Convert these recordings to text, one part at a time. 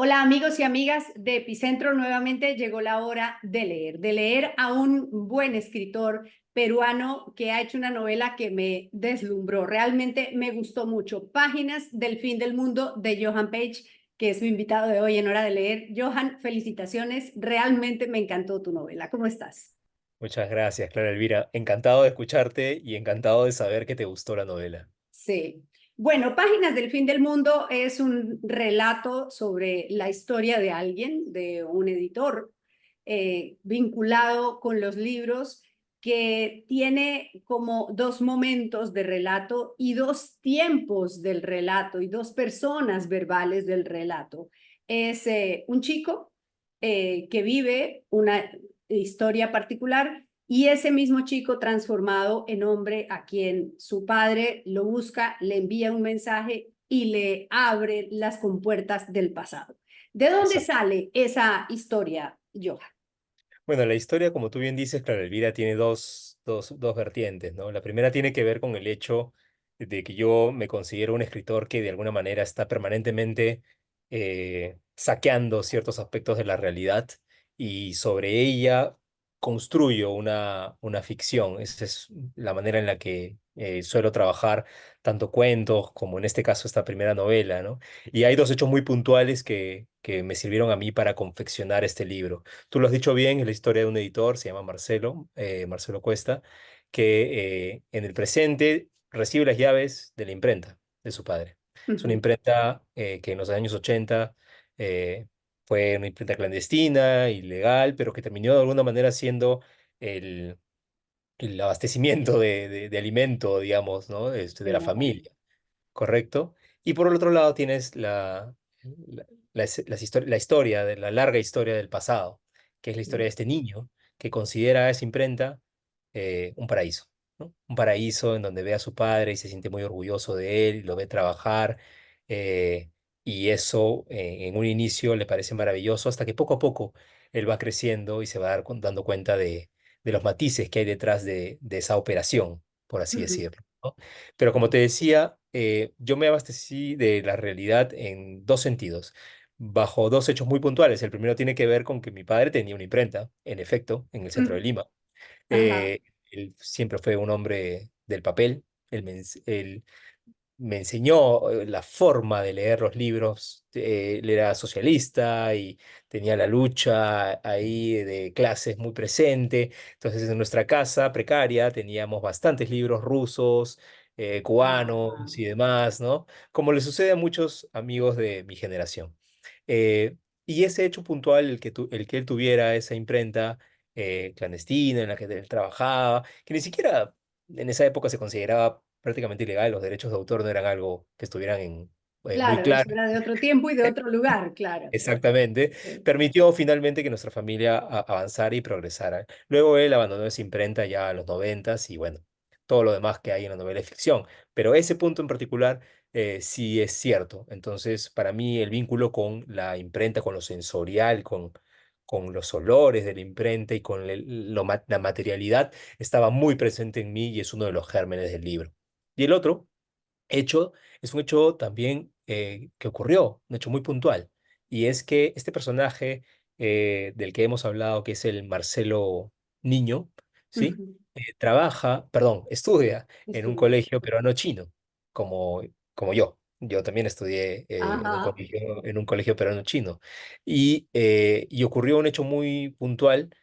Hola amigos y amigas de Epicentro, nuevamente llegó la hora de leer a un buen escritor peruano que ha hecho una novela que me deslumbró, realmente me gustó mucho. Páginas del fin del mundo de Johan Page, que es mi invitado de hoy en Hora de Leer. Johan, felicitaciones, realmente me encantó tu novela. ¿Cómo estás? Muchas gracias, Clara Elvira. Encantado de escucharte y encantado de saber que te gustó la novela. Sí. Bueno, Páginas del fin del mundo es un relato sobre la historia de alguien, de un editor, vinculado con los libros, que tiene como dos momentos de relato y dos tiempos del relato y dos personas verbales del relato. Es un chico que vive una historia particular y ese mismo chico transformado en hombre a quien su padre lo busca, le envía un mensaje y le abre las compuertas del pasado. ¿De dónde Exacto. sale esa historia, Johan? Bueno, la historia, como tú bien dices, Clara Elvira, tiene dos vertientes, ¿no? La primera tiene que ver con el hecho de que yo me considero un escritor que de alguna manera está permanentemente saqueando ciertos aspectos de la realidad y sobre ella construyo una ficción. Esa es la manera en la que suelo trabajar tanto cuentos como en este caso esta primera novela, ¿no? Y hay dos hechos muy puntuales que me sirvieron a mí para confeccionar este libro. Tú lo has dicho bien, es la historia de un editor, se llama Marcelo, Marcelo Cuesta, que en el presente recibe las llaves de la imprenta de su padre. Es una imprenta que en los años 80 eh, fue una imprenta clandestina, ilegal, pero que terminó de alguna manera siendo el, el abastecimiento de alimento, digamos, ¿no? De la Claro. familia. ¿Correcto? Y por el otro lado tienes la historia, de la larga historia del pasado, que es la historia de este niño que considera esa imprenta un paraíso, ¿no? Un paraíso en donde ve a su padre y se siente muy orgulloso de él, y lo ve trabajar, eh, y eso en un inicio le parece maravilloso hasta que poco a poco él va creciendo y se va dando cuenta de los matices que hay detrás de esa operación, por así decirlo, ¿no? Pero como te decía, yo me abastecí de la realidad en dos sentidos, bajo dos hechos muy puntuales. El primero tiene que ver con que mi padre tenía una imprenta, en efecto, en el centro de Lima. Ajá. Él siempre fue un hombre del papel. Él me enseñó la forma de leer los libros. Él era socialista y tenía la lucha ahí de clases muy presente. Entonces, en nuestra casa precaria teníamos bastantes libros rusos, Ah, cubanos y demás, ¿no? Como le sucede a muchos amigos de mi generación. Eh, y ese hecho puntual, el que él tuviera esa imprenta clandestina en la que él trabajaba, que ni siquiera en esa época se consideraba prácticamente ilegal, los derechos de autor no eran algo que estuvieran muy claro, eso claro. era de otro tiempo y de otro lugar, claro. Exactamente, Sí. permitió finalmente que nuestra familia avanzara y progresara. Luego él abandonó esa imprenta ya a los noventas y bueno, todo lo demás que hay en la novela es ficción, pero ese punto en particular sí es cierto. Entonces, para mí el vínculo con la imprenta, con lo sensorial, con los olores de la imprenta y con la materialidad estaba muy presente en mí y es uno de los gérmenes del libro. Y el otro hecho es un hecho también que ocurrió, un hecho muy puntual, y es que este personaje del que hemos hablado, que es el Marcelo Niño, ¿sí? Ujú. Estudia en un Estudio. colegio peruano chino, como, como yo. Yo también estudié Ajá. en un colegio peruano chino. Y ocurrió un hecho muy puntual,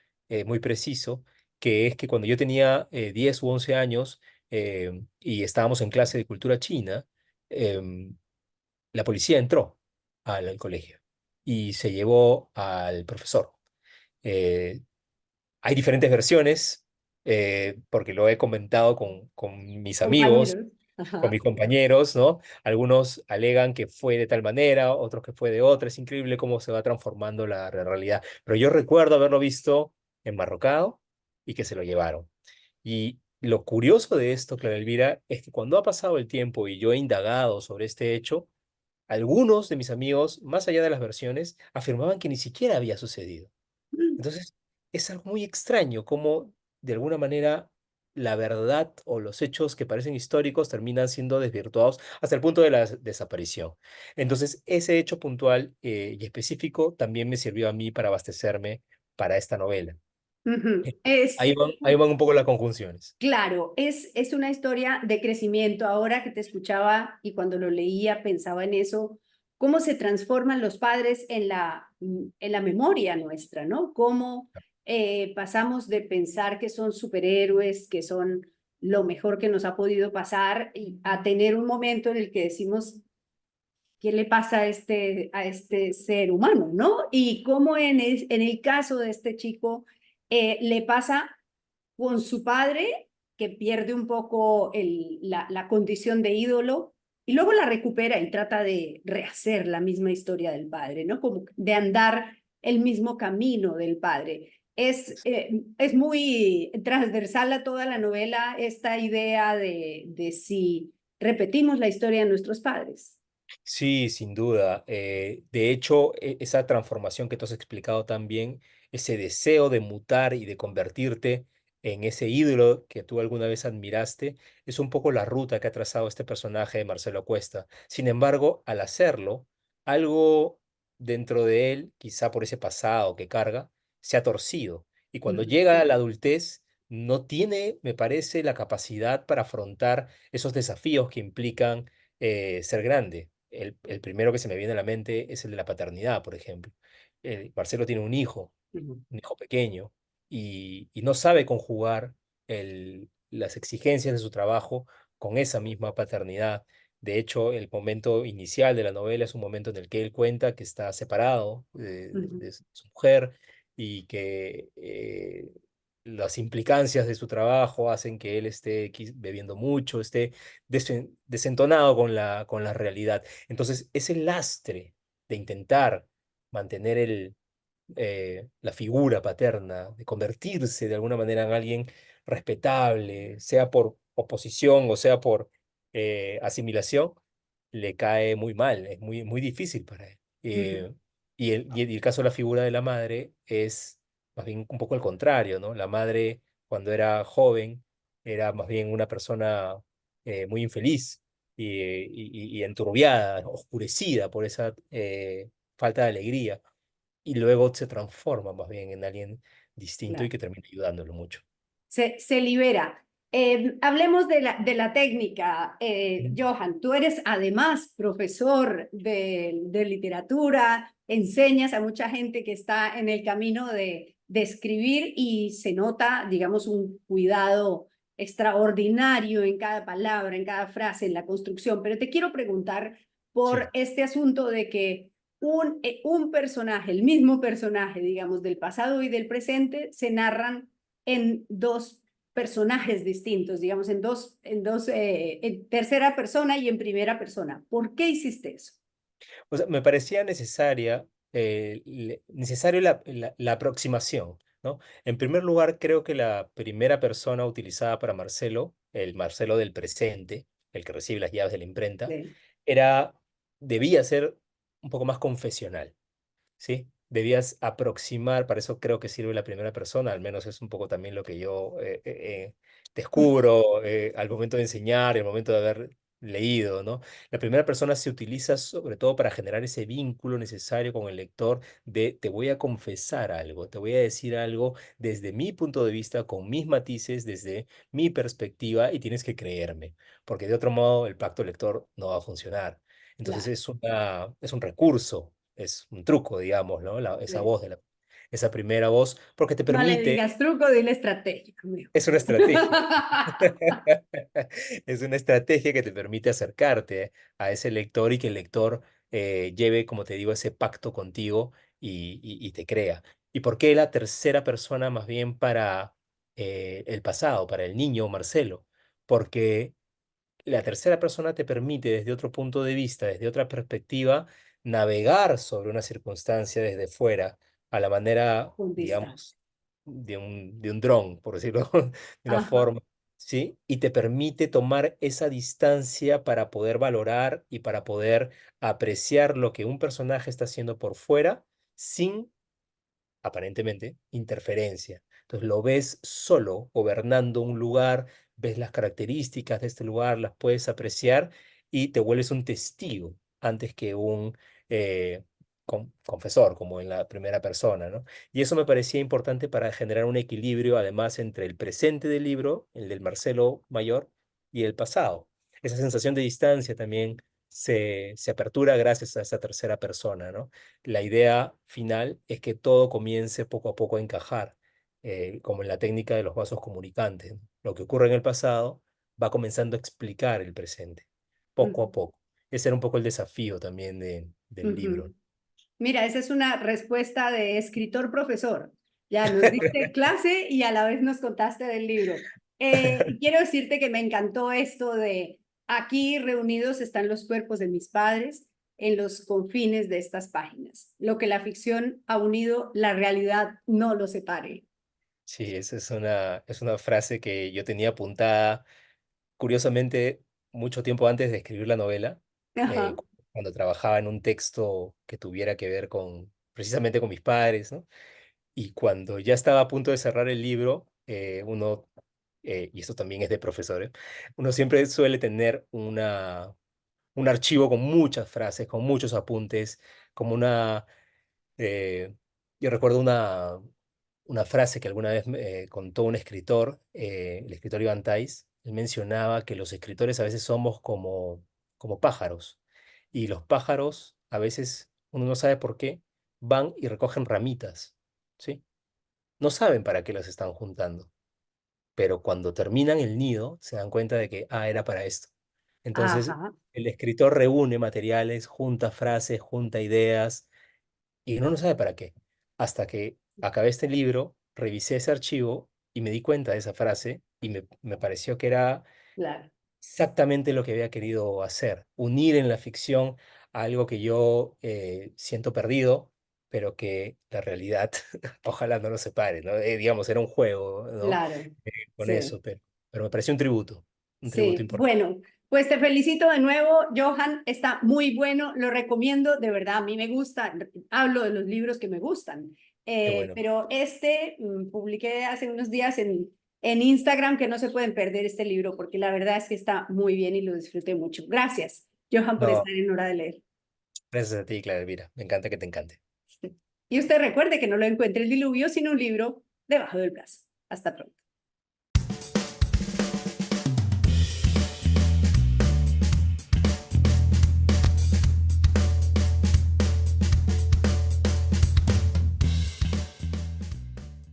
muy preciso, que es que cuando yo tenía 10 u 11 años, y estábamos en clase de cultura china, em, la policía entró al colegio y se llevó al profesor. Eh, Hay diferentes versiones, porque lo he comentado con mis amigos, Compañeros. con Ajá. mis compañeros, ¿no? Algunos alegan que fue de tal manera, otros que fue de otra. Es increíble cómo se va transformando la realidad. Pero yo recuerdo haberlo visto enmarrocado y que se lo llevaron. Y lo curioso de esto, Clara Elvira, es que cuando ha pasado el tiempo y yo he indagado sobre este hecho, algunos de mis amigos, más allá de las versiones, afirmaban que ni siquiera había sucedido. Entonces, es algo muy extraño cómo, de alguna manera, la verdad o los hechos que parecen históricos terminan siendo desvirtuados hasta el punto de la desaparición. Entonces, ese hecho puntual y específico también me sirvió a mí para abastecerme para esta novela. Ujú. Ahí van un poco las conjunciones. Claro, es una historia de crecimiento. Ahora que te escuchaba y cuando lo leía pensaba en eso, cómo se transforman los padres en la memoria nuestra, ¿no? Cómo pasamos de pensar que son superhéroes, que son lo mejor que nos ha podido pasar, y a tener un momento en el que decimos, ¿qué le pasa a este ser humano, ¿no? Y cómo en el caso de este chico le pasa con su padre, que pierde un poco la condición de ídolo, y luego la recupera y trata de rehacer la misma historia del padre, ¿no? Como de andar el mismo camino del padre. Es muy transversal a toda la novela esta idea de si repetimos la historia de nuestros padres. Sí, sin duda. De hecho, esa transformación que tú has explicado también, ese deseo de mutar y de convertirte en ese ídolo que tú alguna vez admiraste, es un poco la ruta que ha trazado este personaje de Marcelo Cuesta. Sin embargo, al hacerlo, algo dentro de él, quizá por ese pasado que carga, se ha torcido. Y cuando Ujú, llega a la adultez, no tiene, me parece, la capacidad para afrontar esos desafíos que implican ser grande. El primero que se me viene a la mente es el de la paternidad, por ejemplo. Marcelo tiene ujú, un hijo pequeño, y no sabe conjugar las exigencias de su trabajo con esa misma paternidad. De hecho, el momento inicial de la novela es un momento en el que él cuenta que está separado ujú, de su mujer y que las implicancias de su trabajo hacen que él esté bebiendo mucho, esté desentonado con con la realidad. Entonces, ese lastre de intentar mantener la figura paterna, de convertirse de alguna manera en alguien respetable, sea por oposición o sea por asimilación, le cae muy mal, es muy difícil para él. ujú. Y el caso de la figura de la madre es más bien un poco al contrario, ¿no? La madre, cuando era joven, era más bien una persona muy infeliz y enturbiada, oscurecida por esa falta de alegría, y luego se transforma más bien en alguien distinto y Claro. que termina ayudándolo mucho. Se libera. Hablemos de la técnica. Mm. Johan, tú eres además profesor de literatura, enseñas a mucha gente que está en el camino de escribir y se nota, digamos, un cuidado extraordinario en cada palabra, en cada frase, en la construcción. Pero te quiero preguntar por Sí. este asunto de que un personaje, el mismo personaje, digamos, del pasado y del presente, se narran en dos personajes distintos, digamos, en tercera persona y en primera persona. ¿Por qué hiciste eso? O sea, me parecía necesario la aproximación, ¿no? En primer lugar, creo que la primera persona utilizada para Marcelo, el Marcelo del presente, el que recibe las llaves de la imprenta, Sí. era, debía ser un poco más confesional. ¿Sí? Debías aproximar, para eso creo que sirve la primera persona, al menos es un poco también lo que yo descubro al momento de enseñar, al momento de haber leído, ¿no? La primera persona se utiliza sobre todo para generar ese vínculo necesario con el lector de te voy a confesar algo, te voy a decir algo desde mi punto de vista, con mis matices, desde mi perspectiva, y tienes que creerme, porque de otro modo el pacto lector no va a funcionar. Entonces Claro, es un recurso, es un truco, digamos, ¿no? Esa sí. voz, esa primera voz, porque te No le permite, digas truco, dile estratégico, amigo. es una estrategia. Es una estrategia que te permite acercarte a ese lector y que el lector lleve, como te digo, ese pacto contigo y te crea. ¿Y por qué la tercera persona más bien para el pasado, para el niño Marcelo? Porque la tercera persona te permite desde otro punto de vista, desde otra perspectiva, navegar sobre una circunstancia desde fuera, a la manera, Con distancia. digamos, de un dron, por decirlo de una Ajá, forma, ¿sí? Y te permite tomar esa distancia para poder valorar y para poder apreciar lo que un personaje está haciendo por fuera sin aparentemente, interferencia. Entonces lo ves solo, gobernando un lugar, ves las características de este lugar, las puedes apreciar y te vuelves un testigo antes que un eh, confesor, como en la primera persona, ¿no? Y eso me parecía importante para generar un equilibrio, además, entre el presente del libro, el del Marcelo mayor, y el pasado. Esa sensación de distancia también se apertura gracias a esa tercera persona, ¿no? La idea final es que todo comience poco a poco a encajar, como en la técnica de los vasos comunicantes. Lo que ocurre en el pasado va comenzando a explicar el presente, poco a Ujú, poco. Ese era un poco el desafío también del libro. ujú. Mira, esa es una respuesta de escritor-profesor. Ya nos diste clase y a la vez nos contaste del libro. Y quiero decirte que me encantó esto de aquí reunidos están los cuerpos de mis padres en los confines de estas páginas. Lo que la ficción ha unido, la realidad no lo separe. Sí, esa es una frase que yo tenía apuntada, curiosamente, mucho tiempo antes de escribir la novela, Ajá, cuando trabajaba en un texto que tuviera que ver con, precisamente con mis padres, ¿no? Y cuando ya estaba a punto de cerrar el libro, y esto también es de profesores, uno siempre suele tener un archivo con muchas frases, con muchos apuntes, como eh, yo recuerdo una frase que alguna vez me contó un escritor, el escritor Iván Tais. Él mencionaba que los escritores a veces somos como pájaros, y los pájaros a veces, uno no sabe por qué, van y recogen ramitas, ¿sí? No saben para qué las están juntando, pero cuando terminan el nido se dan cuenta de que, era para esto. Entonces, ajá, el escritor reúne materiales, junta frases, junta ideas, y uno no sabe para qué. Hasta que acabé este libro, revisé ese archivo y me di cuenta de esa frase y me pareció que era claro. exactamente lo que había querido hacer, unir en la ficción algo que yo siento perdido, pero que la realidad ojalá no lo separe, ¿no? Digamos, era un juego, ¿no? Claro, Con sí, eso, pero me pareció un tributo sí. importante. Bueno, pues te felicito de nuevo, Johan, está muy bueno, lo recomiendo, de verdad, a mí me gusta, hablo de los libros que me gustan. Qué bueno. Pero publiqué hace unos días en Instagram que no se pueden perder este libro porque la verdad es que está muy bien y lo disfruté mucho. Gracias, Johan, por No, estar en Hora de Leer. gracias a ti, Clara Elvira. Me encanta que te encante. Y usted recuerde que no lo encuentre el diluvio, sino un libro debajo del brazo. Hasta pronto.